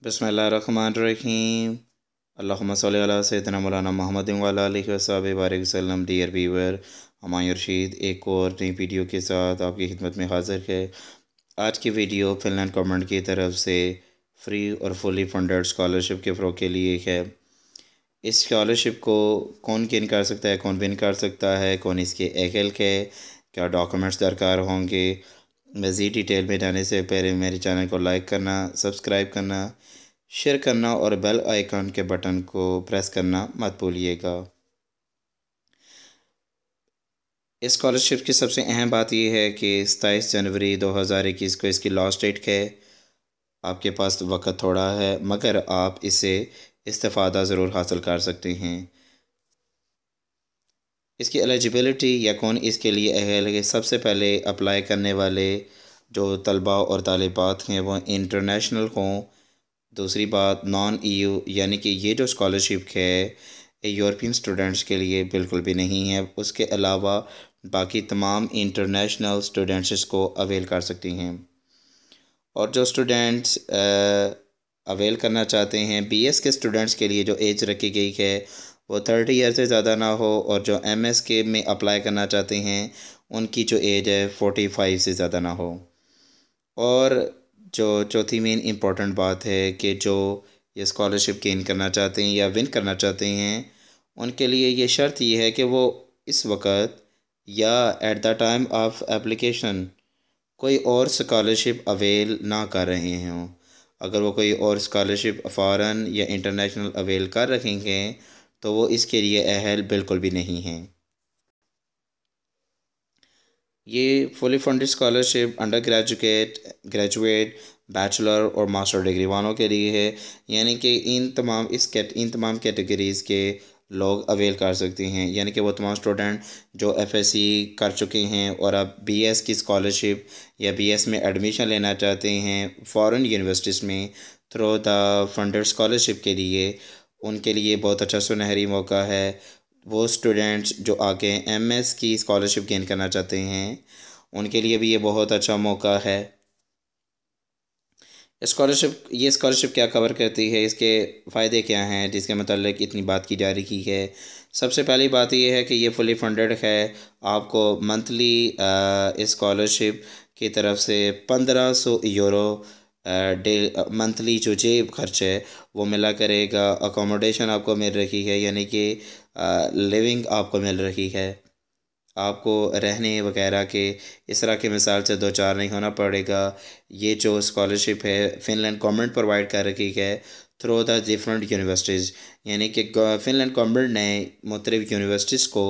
बिस्मिल्लाहिर्रहमानिर्रहीम। अल्लाहुम्मा सल्लि अला सय्यिदिना मौलाना मुहम्मदिन व अला आलिहि वसहबिहि बारिक वसल्लम। डियर व्यूअर, हुमायूं रशीद एक और नई वीडियो के साथ आपकी खिदमत में हाज़िर है। आज की वीडियो फ़िनलैंड गवर्नमेंट की तरफ से फ्री और फुली फंडेड स्कॉलरशिप के फ़रोग़ के लिए है। इस स्कॉलरशिप को कौन किन कर सकता है, कौन विन कर सकता है, कौन इसके अहल है, क्या डॉक्यूमेंट्स दरकार होंगे। मज़ीद डिटेल में जाने से पहले मेरे चैनल को लाइक करना, सब्सक्राइब करना, शेयर करना और बेल आइकन के बटन को प्रेस करना मत भूलिएगा। इस स्कॉलरशिप की सबसे अहम बात यह है कि 27 जनवरी 2021 को इसकी लास्ट डेट है। आपके पास वक्त थोड़ा है, मगर आप इससे इस्तेफ़ादा ज़रूर हासिल कर सकते हैं। इसकी एलिजिबिलिटी या कौन इसके लिए अहल है, सबसे पहले अप्लाई करने वाले जो तलबा और तालिबात हैं वो इंटरनेशनल हों। दूसरी बात, नॉन ईयू यानी कि ये जो स्कॉलरशिप है यूरोपियन स्टूडेंट्स के लिए बिल्कुल भी नहीं है। उसके अलावा बाकी तमाम इंटरनेशनल स्टूडेंट्स इसको अवेल कर सकती हैं। और जो स्टूडेंट्स अवेल करना चाहते हैं, बीएस के स्टूडेंट्स के लिए जो एज रखी गई है वो 30 ईयर से ज़्यादा ना हो, और जो एमएस के में अप्लाई करना चाहते हैं उनकी जो एज है 45 से ज़्यादा ना हो। और जो चौथी मेन इम्पॉर्टेंट बात है कि जो ये स्कॉलरशिप गेन करना चाहते हैं या विन करना चाहते हैं उनके लिए ये शर्त ये है कि वो इस वक्त या at the time of application कोई और स्कॉलरशिप अवेल ना कर रहे हों। अगर वो कोई और स्कॉलरशिप फ़ॉरेन या इंटरनेशनल अवेल कर रहे हैं तो वो इसके लिए अहल बिल्कुल भी नहीं हैं। ये fully funded scholarship under graduate, bachelor और मास्टर डिग्री वालों के लिए है। यानी कि इन तमाम कैटेगरीज़ के लोग अवेल कर सकते हैं। यानी कि वो तमाम स्टूडेंट जो एफएससी कर चुके हैं और अब बीएस की स्कॉलरशिप या बीएस में एडमिशन लेना चाहते हैं फॉरेन यूनिवर्सिटीज़ में थ्रू द फंडेड स्कॉलरशिप के लिए, उनके लिए बहुत अच्छा सुनहरी मौका है। वो स्टूडेंट्स जो आगे एमएस की स्कॉलरशिप गेन करना चाहते हैं उनके लिए भी ये बहुत अच्छा मौका है। ये स्कॉलरशिप क्या कवर करती है, इसके फ़ायदे क्या हैं जिसके मतलब इतनी बात की जा रही है। सबसे पहली बात ये है कि ये फुली फंडेड है। आपको मंथली इस स्कॉलरशिप की तरफ से 1500 यूरो डे मंथली जो जेब खर्च है वो मिला करेगा। अकोमोडेशन आपको मिल रही है, यानी कि लिविंग आपको मिल रही है। आपको रहने वगैरह के इस तरह की मिसाल से दो चार नहीं होना पड़ेगा। ये जो स्कॉलरशिप है फ़िनलैंड गवर्नमेंट प्रोवाइड कर रखी है थ्रू द डिफरेंट यूनिवर्सिटीज़। यानी कि फ़िनलैंड गवर्नमेंट ने मुख्तलिफ़ यूनिवर्सिटीज़ को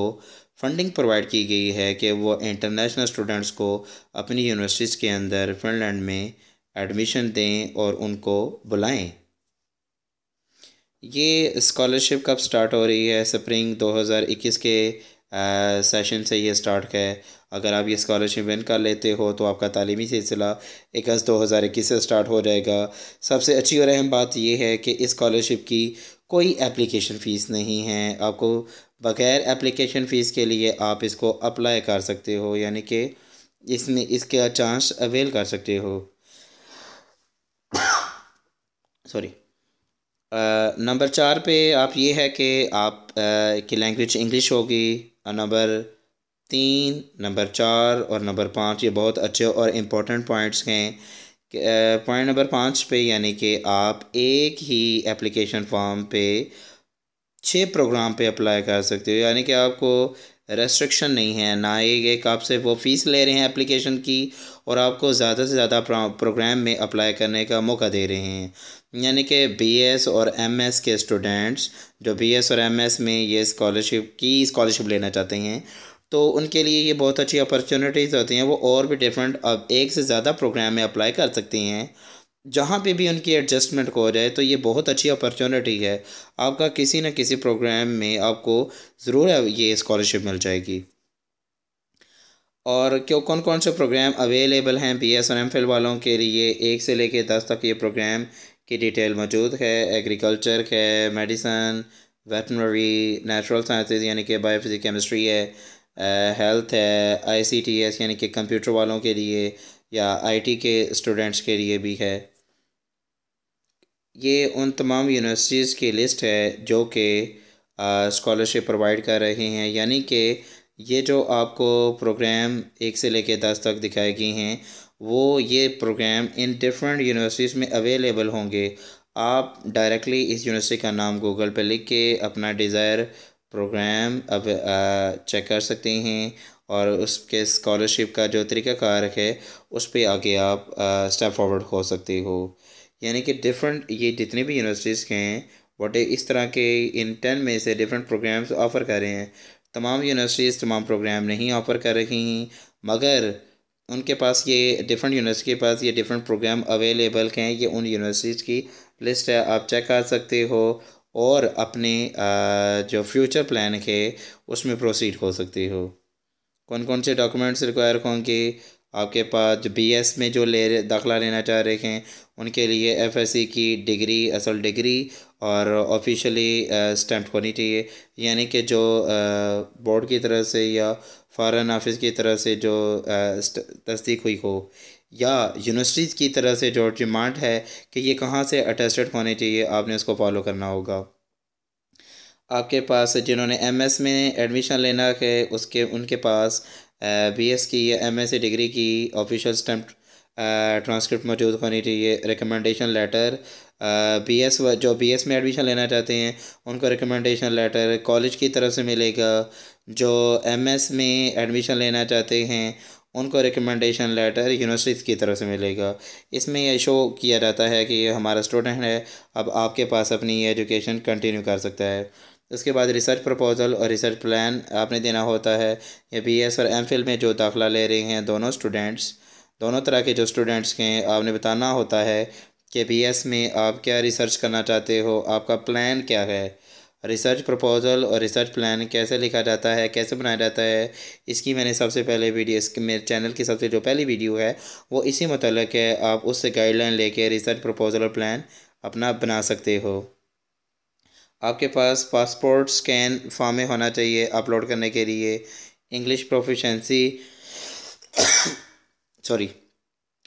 फंडिंग प्रोवाइड की गई है कि वो इंटरनेशनल स्टूडेंट्स को अपनी यूनिवर्सिटीज़ के अंदर फ़िनलैंड में एडमिशन दें और उनको बुलाएं। ये स्कॉलरशिप कब स्टार्ट हो रही है? स्प्रिंग 2021 के सेशन से ये स्टार्ट है। अगर आप ये स्कॉलरशिप विन कर लेते हो तो आपका तालीमी सिलसिला 1 अगस्त 2021 से स्टार्ट हो जाएगा। सबसे अच्छी और अहम बात यह है कि इस स्कॉलरशिप की कोई एप्लीकेशन फ़ीस नहीं है। आपको बग़ैर एप्लीकेशन फ़ीस के लिए आप इसको अप्लाई कर सकते हो, यानी कि इसमें इसका चांस अवेल कर सकते हो। सॉरी। नंबर 4 पे आप ये है कि आप की लैंग्वेज इंग्लिश होगी। नंबर 3, नंबर 4 और नंबर 5 ये बहुत अच्छे और इम्पोर्टेंट पॉइंट्स हैं। पॉइंट नंबर 5 पे यानी कि आप एक ही एप्लीकेशन फॉर्म पे 6 प्रोग्राम पे अप्लाई कर सकते हो। यानी कि आपको रेस्ट्रिक्शन नहीं है, ना ही एक आपसे वो फ़ीस ले रहे हैं एप्लीकेशन की और आपको ज़्यादा से ज़्यादा प्रोग्राम में अप्लाई करने का मौका दे रहे हैं। यानी कि बीएस और एमएस के स्टूडेंट्स जो बीएस और एमएस में ये स्कॉलरशिप लेना चाहते हैं तो उनके लिए ये बहुत अच्छी अपॉर्चुनिटीज़ होती हैं। वो और भी डिफरेंट अब एक से ज़्यादा प्रोग्राम में अप्लाई कर सकती हैं। जहाँ पे भी उनकी एडजस्टमेंट हो जाए तो ये बहुत अच्छी अपॉर्चुनिटी है। आपका किसी न किसी प्रोग्राम में आपको ज़रूर ये स्कॉलरशिप मिल जाएगी। और क्यों कौन कौन से प्रोग्राम अवेलेबल हैं बीएस और एमफिल वालों के लिए, 1 से लेकर 10 तक ये प्रोग्राम की डिटेल मौजूद है। एग्रीकल्चर है, मेडिसन, वेटनरी, नेचुरल साइंसेज यानी कि बायोफिजिक्स केमिस्ट्री है, हेल्थ है, आईसीटीएस यानी कि कंप्यूटर वालों के लिए या आईटी के स्टूडेंट्स के लिए भी है। ये उन तमाम यूनिवर्सिटीज़ की लिस्ट है जो कि स्कॉलरशिप प्रोवाइड कर रहे हैं, यानी कि ये जो आपको प्रोग्राम 1 से लेकर 10 तक दिखाए गए हैं वो ये प्रोग्राम इन डिफरेंट यूनिवर्सिटीज़ में अवेलेबल होंगे। आप डायरेक्टली इस यूनिवर्सिटी का नाम गूगल पे लिख के अपना डिज़ायर प्रोग्राम अब चेक कर सकते हैं और उसके स्कॉलरशिप का जो तरीक़ाकार है उस पर आगे आप स्टेप फॉरवर्ड हो सकते हो। यानी कि डिफरेंट ये जितनी भी यूनिवर्सिटीज़ हैं वो इस तरह के इन 10 में से डिफरेंट प्रोग्राम्स ऑफ़र कर रहे हैं। तमाम यूनिवर्सिटीज़ तमाम प्रोग्राम नहीं ऑफ़र कर रही हैं, मगर उनके पास ये डिफरेंट यूनिवर्सिटी के पास ये डिफरेंट प्रोग्राम अवेलेबल हैं। ये उन यूनिवर्सिटीज़ की लिस्ट है, आप चेक कर सकते हो और अपने जो फ्यूचर प्लान है उसमें प्रोसीड हो सकते हो। कौन कौन से डॉक्यूमेंट्स रिक्वायर होंगे आपके पास? जो बीएस में जो दाखिला लेना चाह रहे हैं उनके लिए एफएससी की डिग्री, असल डिग्री और ऑफिशियली स्टैम्प्ड होनी चाहिए, यानी कि जो बोर्ड की तरफ से या फॉरेन ऑफिस की तरफ से जो तस्दीक हुई हो, या यूनिवर्सिटीज़ की तरफ से जो डिमांड है कि ये कहाँ से अटेस्टेड होने चाहिए, आपने उसको फॉलो करना होगा। आपके पास जिन्होंने एमएस में एडमिशन लेना है उसके उनके पास बीएस की या एमएससी डिग्री की ऑफिशियल स्टैम्प ट्रांसक्रिप्ट मौजूद होनी चाहिए। रिकमेंडेशन लेटर बीएस जो बीएस में एडमिशन लेना चाहते हैं उनको रिकमेंडेशन लेटर कॉलेज की तरफ से मिलेगा। जो एमएस में एडमिशन लेना चाहते हैं उनको रिकमेंडेशन लेटर यूनिवर्सिटी की तरफ से मिलेगा। इसमें यह शो किया जाता है कि ये हमारा स्टूडेंट है, अब आपके पास अपनी एजुकेशन कंटिन्यू कर सकता है। उसके बाद रिसर्च प्रपोज़ल और रिसर्च प्लान आपने देना होता है। ये बीएस और एमफिल में जो दाखिला ले रहे हैं दोनों स्टूडेंट्स, दोनों तरह के जो स्टूडेंट्स हैं, आपने बताना होता है कि बीएस में आप क्या रिसर्च करना चाहते हो, आपका प्लान क्या है। रिसर्च प्रपोज़ल और रिसर्च प्लान कैसे लिखा जाता है, कैसे बनाया जाता है, इसकी मैंने सबसे पहले वीडियो, इसके मेरे चैनल की सबसे जो पहली वीडियो है वो इसी मुतल्लिक़ है। आप उससे गाइडलाइन लेके रिसर्च प्रपोज़ल और प्लान अपना बना सकते हो। आपके पास पासपोर्ट स्कैन फॉर्म में होना चाहिए अपलोड करने के लिए। English proficiency sorry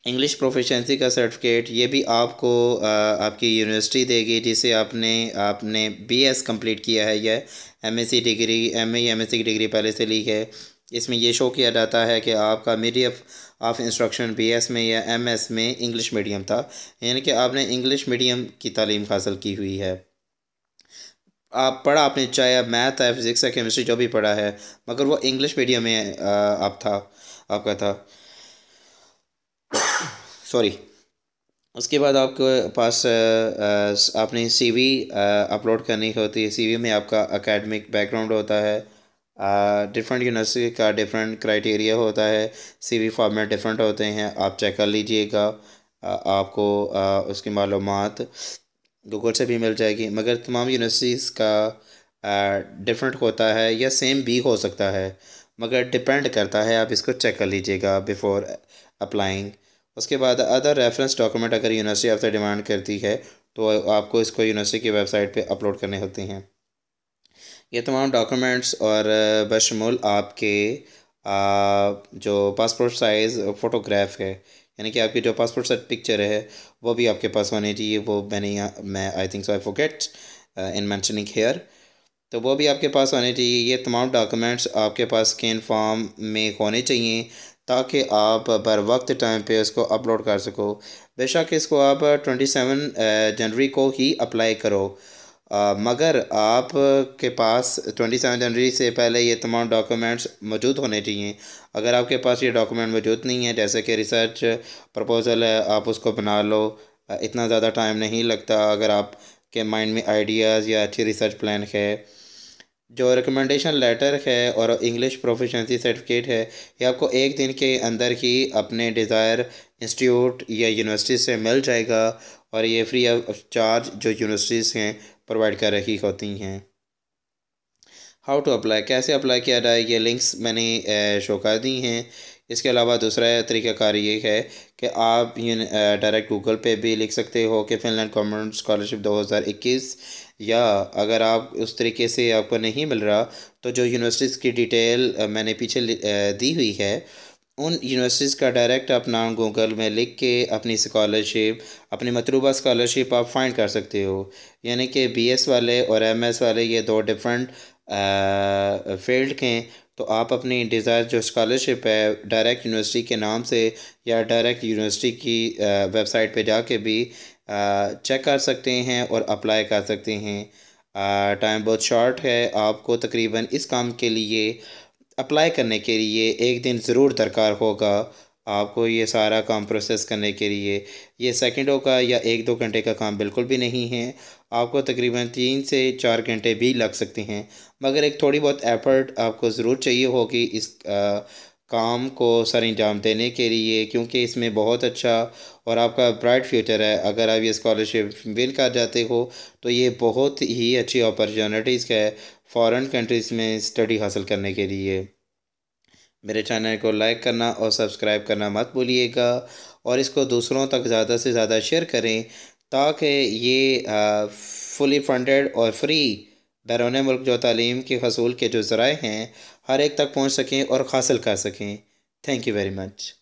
English proficiency का सर्टिफिकेट, ये भी आपको आपकी यूनिवर्सिटी देगी जिसे आपने आपने बीएस कंप्लीट किया है या एमएससी डिग्री, एमए या एमएससी की डिग्री पहले से ली है। इसमें ये शो किया जाता है कि आपका मीडियम ऑफ इंस्ट्रक्शन बीएस में या एमएस में इंग्लिश मीडियम था, यानी कि आपने इंग्लिश मीडियम की तालीम हासिल की हुई है। आप पढ़ा आपने चाहे मैथ है, फिज़िक्स है, केमिस्ट्री जो भी पढ़ा है, मगर वो इंग्लिश मीडियम में आपका था सॉरी। उसके बाद आपके पास आपने सीवी अपलोड करनी होती है। सीवी में आपका एकेडमिक बैकग्राउंड होता है। डिफरेंट यूनिवर्सिटी का डिफरेंट क्राइटेरिया होता है, सीवी फॉर्मेट डिफरेंट होते हैं, आप चेक कर लीजिएगा। आपको उसकी मालूमात गूगल से भी मिल जाएगी, मगर तमाम यूनिवर्सिटीज़ का डिफरेंट होता है या सेम भी हो सकता है, मगर डिपेंड करता है। आप इसको चेक कर लीजिएगा बिफोर अप्लाइंग। उसके बाद अदर रेफरेंस डॉक्यूमेंट अगर यूनिवर्सिटी आपसे डिमांड करती है तो आपको इसको यूनिवर्सिटी की वेबसाइट पे अपलोड करने होते हैं। ये तमाम डॉक्यूमेंट्स और बशमूल आपके जो पासपोर्ट साइज़ फ़ोटोग्राफ है, यानी कि आपकी जो पासपोर्ट साइज पिक्चर है वो भी आपके पास होनी चाहिए। वो मैं I think so I forget in mentioning here, तो वो भी आपके पास होने चाहिए। ये तमाम डॉक्यूमेंट्स आपके पास स्कैन फॉर्म में होने चाहिए ताकि आप बर वक्त टाइम पे उसको अपलोड कर सको। बेशक इसको आप 27 जनवरी को ही अप्लाई करो, मगर आप के पास 27 जनवरी से पहले ये तमाम डॉक्यूमेंट्स मौजूद होने चाहिए। अगर आपके पास ये डॉक्यूमेंट मौजूद नहीं है, जैसे कि रिसर्च प्रपोज़ल है, आप उसको बना लो, इतना ज़्यादा टाइम नहीं लगता। अगर आप के माइंड में आइडियाज़ या अच्छी रिसर्च प्लान है, जो रिकमेंडेशन लेटर है और इंग्लिश प्रोफिशेंसी सर्टिफिकेट है, ये आपको एक दिन के अंदर ही अपने डिज़ायर इंस्टीट्यूट या यूनिवर्सिटी से मिल जाएगा और ये फ्री ऑफ चार्ज जो यूनिवर्सिटीज़ हैं प्रोवाइड कर रही होती हैं। हाउ टू अप्लाई, कैसे अप्लाई किया जाए, ये लिंक्स मैंने शो कर दी हैं। इसके अलावा दूसरा तरीक़ाकार ये है कि आप डायरेक्ट गूगल पे भी लिख सकते हो कि फिनलैंड गवर्नमेंट स्कॉलरशिप 2021, या अगर आप उस तरीके से आपको नहीं मिल रहा तो जो यूनिवर्सिटीज़ की डिटेल मैंने पीछे दी हुई है उन यूनिवर्सिटीज़ का डायरेक्ट आप नाम गूगल में लिख के अपनी स्कॉलरशिप, अपनी मतलूबा स्कॉलरशिप आप फाइंड कर सकते हो। यानी कि बीएस वाले और एमएस वाले ये दो डिफरेंट फील्ड के हैं। तो आप अपनी डिज़ायर जो स्कॉलरशिप है डायरेक्ट यूनिवर्सिटी के नाम से या डायरेक्ट यूनिवर्सिटी की वेबसाइट पे जाके भी चेक कर सकते हैं और अप्लाई कर सकते हैं। टाइम बहुत शॉर्ट है, आपको तकरीबन इस काम के लिए अप्लाई करने के लिए एक दिन ज़रूर दरकार होगा। आपको ये सारा काम प्रोसेस करने के लिए ये सेकंडों का या 1-2 घंटे का काम बिल्कुल भी नहीं है। आपको तकरीबन 3 से 4 घंटे भी लग सकते हैं, मगर एक थोड़ी बहुत एफर्ट आपको ज़रूर चाहिए होगी इस काम को सर अंजाम देने के लिए, क्योंकि इसमें बहुत अच्छा और आपका ब्राइट फ्यूचर है। अगर आप ये स्कॉलरशिप विन कर जाते हो तो ये बहुत ही अच्छी अपॉर्चुनिटीज़ है फ़ॉरेन कंट्रीज़ में स्टडी हासिल करने के लिए। मेरे चैनल को लाइक करना और सब्सक्राइब करना मत भूलिएगा, और इसको दूसरों तक ज़्यादा से ज़्यादा शेयर करें ताकि ये फुली फंडेड और फ्री बैरून मुल्क जो तालीम के हसूल के जो ज़राए हैं हर एक तक पहुँच सकें और हासिल कर सकें। Thank you very much.